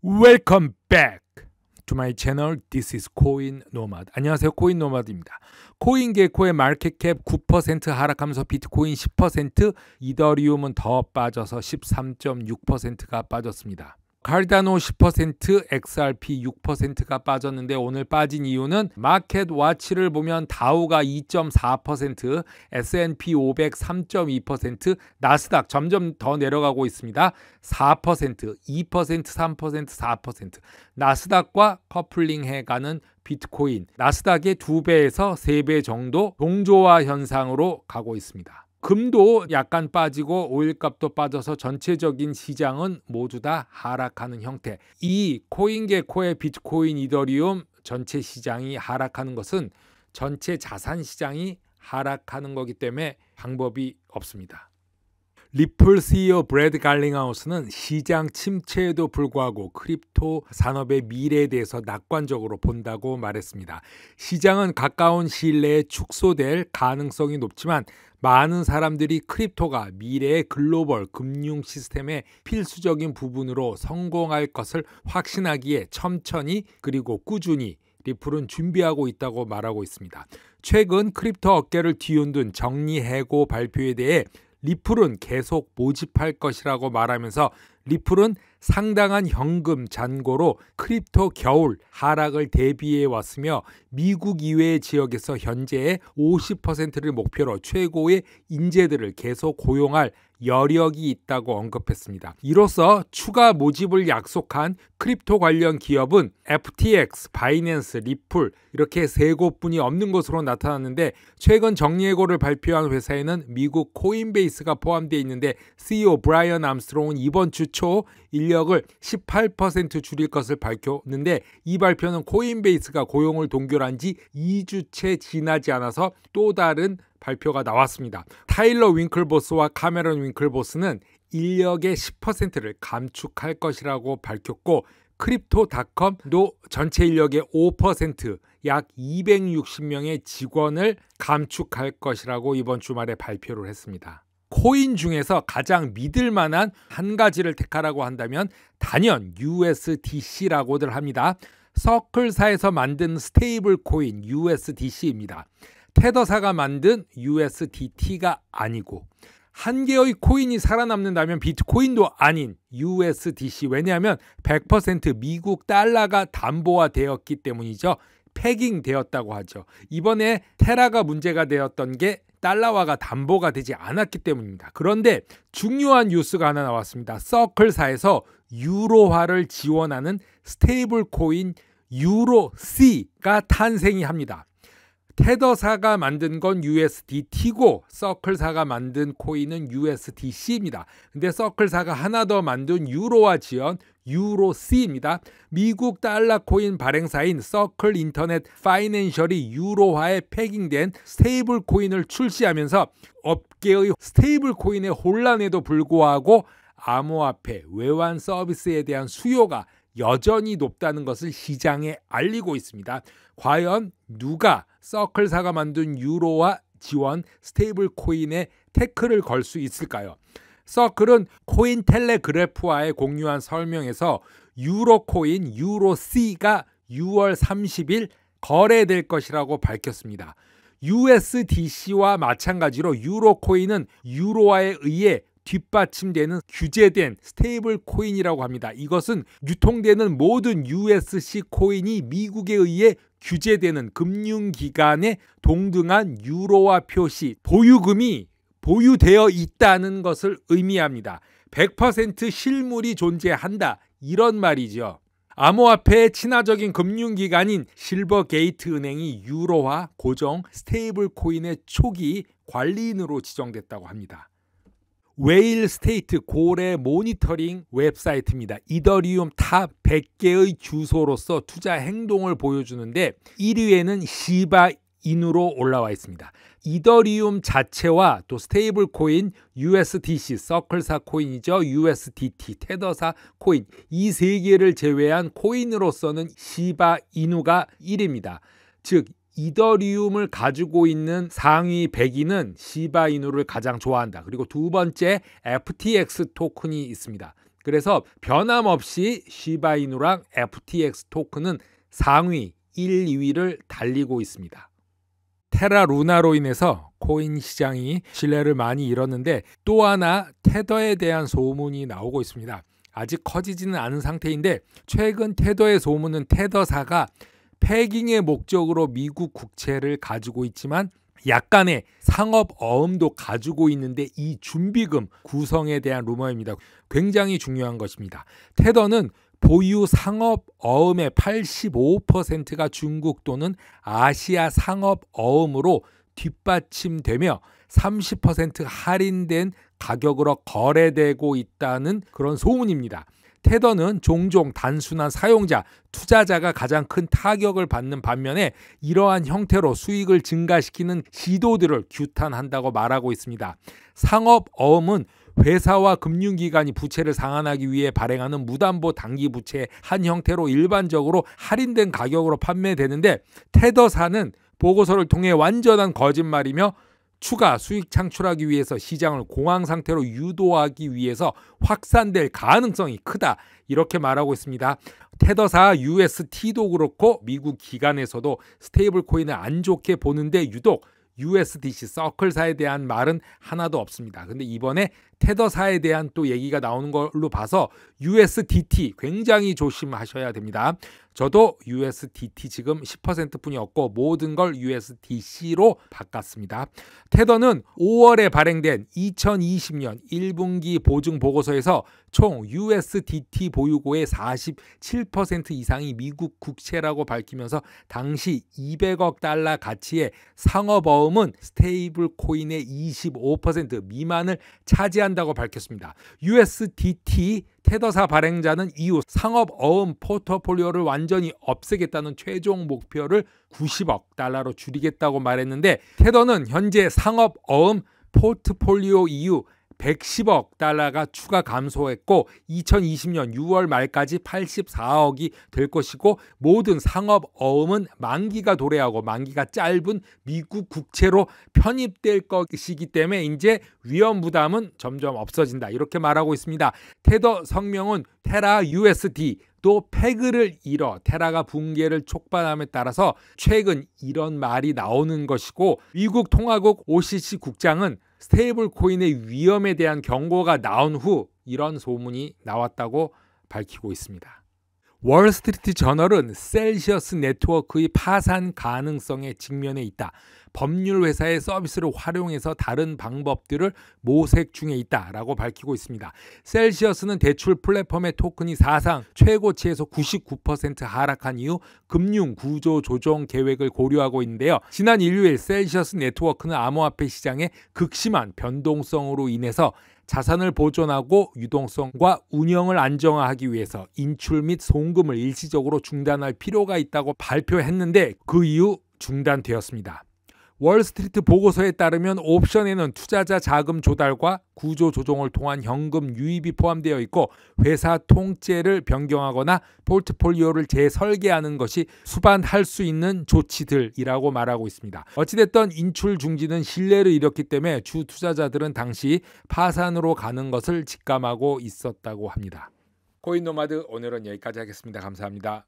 Welcome back to my channel. This is 코인 노마드. 안녕하세요. 코인 노마드입니다. 코인 개코의 마켓캡 9% 하락하면서 비트코인 10%, 이더리움은 더 빠져서 13.6%가 빠졌습니다. 카르다노 10%, XRP 6%가 빠졌는데 오늘 빠진 이유는 마켓 와치를 보면 다우가 2.4%, S&P 500 3.2%, 나스닥 점점 더 내려가고 있습니다. 4%, 2%, 3%, 4%. 나스닥과 커플링해가는 비트코인, 나스닥의 2배에서 3배 정도 동조화 현상으로 가고 있습니다. 금도 약간 빠지고 오일값도 빠져서 전체적인 시장은 모두 다 하락하는 형태. 이 코인게코의 비트코인, 이더리움 전체 시장이 하락하는 것은 전체 자산 시장이 하락하는 거기 때문에 방법이 없습니다. 리플 CEO 브래드 갈링하우스는 시장 침체에도 불구하고 크립토 산업의 미래에 대해서 낙관적으로 본다고 말했습니다. 시장은 가까운 시일 내에 축소될 가능성이 높지만 많은 사람들이 크립토가 미래의 글로벌 금융 시스템의 필수적인 부분으로 성공할 것을 확신하기에 천천히 그리고 꾸준히 리플은 준비하고 있다고 말하고 있습니다. 최근 크립토 업계를 뒤흔든 정리해고 발표에 대해 리플은 계속 모집할 것이라고 말하면서 리플은 상당한 현금 잔고로 크립토 겨울 하락을 대비해 왔으며 미국 이외의 지역에서 현재의 50%를 목표로 최고의 인재들을 계속 고용할 여력이 있다고 언급했습니다. 이로써 추가 모집을 약속한 크립토 관련 기업은 FTX, 바이낸스, 리플 이렇게 3곳뿐이 없는 것으로 나타났는데 최근 정리해고를 발표한 회사에는 미국 코인베이스가 포함되어 있는데 CEO 브라이언 암스트롱은 이번 주 초 인력을 18% 줄일 것을 밝혔는데 이 발표는 코인베이스가 고용을 동결한 지 2주째 지나지 않아서 또 다른 발표가 나왔습니다. 타일러 윙클보스와 카메론 윙클보스는 인력의 10%를 감축할 것이라고 밝혔고 크립토닷컴도 전체 인력의 5%, 약 260명의 직원을 감축할 것이라고 이번 주말에 발표를 했습니다. 코인 중에서 가장 믿을 만한 한 가지를 택하라고 한다면 단연 USDC라고들 합니다. 서클사에서 만든 스테이블 코인 USDC입니다. 테더사가 만든 USDT가 아니고 한 개의 코인이 살아남는다면 비트코인도 아닌 USDC. 왜냐하면 100% 미국 달러가 담보화되었기 때문이죠. 패깅되었다고 하죠. 이번에 테라가 문제가 되었던 게 달러화가 담보가 되지 않았기 때문입니다. 그런데 중요한 뉴스가 하나 나왔습니다. 서클사에서 유로화를 지원하는 스테이블 코인 유로C가 탄생이 합니다. 테더사가 만든 건 USDT고 서클사가 만든 코인은 USDC입니다. 근데 서클사가 하나 더 만든 유로화 지원 유로C입니다. 미국 달러 코인 발행사인 서클 인터넷 파이낸셜이 유로화에 패깅된 스테이블 코인을 출시하면서 업계의 스테이블 코인의 혼란에도 불구하고 암호화폐 외환 서비스에 대한 수요가 여전히 높다는 것을 시장에 알리고 있습니다. 과연 누가 서클사가 만든 유로화 지원 스테이블 코인에 태클을 걸 수 있을까요? 서클은 코인텔레그래프와의 공유한 설명에서 유로코인 유로C가 6월 30일 거래될 것이라고 밝혔습니다. USDC와 마찬가지로 유로코인은 유로화에 의해 뒷받침되는 규제된 스테이블 코인이라고 합니다. 이것은 유통되는 모든 USC 코인이 미국에 의해 규제되는 금융기관의 동등한 유로화 표시, 보유금이 보유되어 있다는 것을 의미합니다. 100% 실물이 존재한다. 이런 말이죠. 암호화폐의 친화적인 금융기관인 실버게이트 은행이 유로화 고정 스테이블 코인의 초기 관리인으로 지정됐다고 합니다. 웨일 스테이트 고래 모니터링 웹사이트입니다. 이더리움 탑 100개의 주소로서 투자 행동을 보여주는데 1위에는 시바 인으로 올라와 있습니다. 이더리움 자체와 또 스테이블 코인 USDC, 서클사 코인이죠. USDT, 테더사 코인 이 세 개를 제외한 코인으로서는 시바 이누가 1위입니다. 즉 이더리움을 가지고 있는 상위 100위는 시바 이누를 가장 좋아한다. 그리고 두 번째 FTX 토큰이 있습니다. 그래서 변함없이 시바이누랑 FTX 토큰은 상위 1, 2위를 달리고 있습니다. 테라 루나로 인해서 코인 시장이 신뢰를 많이 잃었는데 또 하나 테더에 대한 소문이 나오고 있습니다. 아직 커지지는 않은 상태인데 최근 테더의 소문은 테더사가 패깅의 목적으로 미국 국채를 가지고 있지만 약간의 상업 어음도 가지고 있는데 이 준비금 구성에 대한 루머입니다. 굉장히 중요한 것입니다. 테더는 보유 상업 어음의 85%가 중국 또는 아시아 상업 어음으로 뒷받침되며 30% 할인된 가격으로 거래되고 있다는 그런 소문입니다. 테더는 종종 단순한 사용자, 투자자가 가장 큰 타격을 받는 반면에 이러한 형태로 수익을 증가시키는 시도들을 규탄한다고 말하고 있습니다. 상업 어음은 회사와 금융기관이 부채를 상환하기 위해 발행하는 무담보 단기 부채의 한 형태로 일반적으로 할인된 가격으로 판매되는데 테더사는 보고서를 통해 완전한 거짓말이며 추가 수익 창출하기 위해서 시장을 공황 상태로 유도하기 위해서 확산될 가능성이 크다 이렇게 말하고 있습니다. 테더사 UST도 그렇고 미국 기관에서도 스테이블 코인을 안 좋게 보는데 유독 USDC 서클사에 대한 말은 하나도 없습니다. 근데 이번에 테더사에 대한 또 얘기가 나오는 걸로 봐서 USDT 굉장히 조심하셔야 됩니다. 저도 USDT 지금 10%뿐이었고 모든 걸 USDC로 바꿨습니다. 테더는 5월에 발행된 2020년 1분기 보증 보고서에서 총 USDT 보유고의 47% 이상이 미국 국채라고 밝히면서 당시 200억 달러 가치의 상업어음은 스테이블 코인의 25% 미만을 차지한다고 밝혔습니다. USDT 테더사 발행자는 이후 상업어음 포트폴리오를 완전히 없애겠다는 최종 목표를 90억 달러로 줄이겠다고 말했는데 테더는 현재 상업어음 포트폴리오 이후 110억 달러가 추가 감소했고 2020년 6월 말까지 84억이 될 것이고 모든 상업 어음은 만기가 도래하고 만기가 짧은 미국 국채로 편입될 것이기 때문에 이제 위험 부담은 점점 없어진다 이렇게 말하고 있습니다. 테더 성명은 테라 USD 또 페그를 잃어 테라가 붕괴를 촉발함에 따라서 최근 이런 말이 나오는 것이고 미국 통화국 OCC 국장은 스테이블 코인의 위험에 대한 경고가 나온 후 이런 소문이 나왔다고 밝히고 있습니다. 월스트리트 저널은 셀시어스 네트워크의 파산 가능성에 직면해 있다. 법률 회사의 서비스를 활용해서 다른 방법들을 모색 중에 있다라고 밝히고 있습니다. 셀시어스는 대출 플랫폼의 토큰이 사상 최고치에서 99% 하락한 이후 금융 구조 조정 계획을 고려하고 있는데요. 지난 일요일 셀시어스 네트워크는 암호화폐 시장의 극심한 변동성으로 인해서 자산을 보존하고 유동성과 운영을 안정화하기 위해서 인출 및 송금을 일시적으로 중단할 필요가 있다고 발표했는데 그 이후 중단되었습니다. 월스트리트 보고서에 따르면 옵션에는 투자자 자금 조달과 구조 조정을 통한 현금 유입이 포함되어 있고 회사 통째를 변경하거나 포트폴리오를 재설계하는 것이 수반할 수 있는 조치들이라고 말하고 있습니다. 어찌됐든 인출 중지는 신뢰를 잃었기 때문에 주 투자자들은 당시 파산으로 가는 것을 직감하고 있었다고 합니다. 코인 노마드 오늘은 여기까지 하겠습니다. 감사합니다.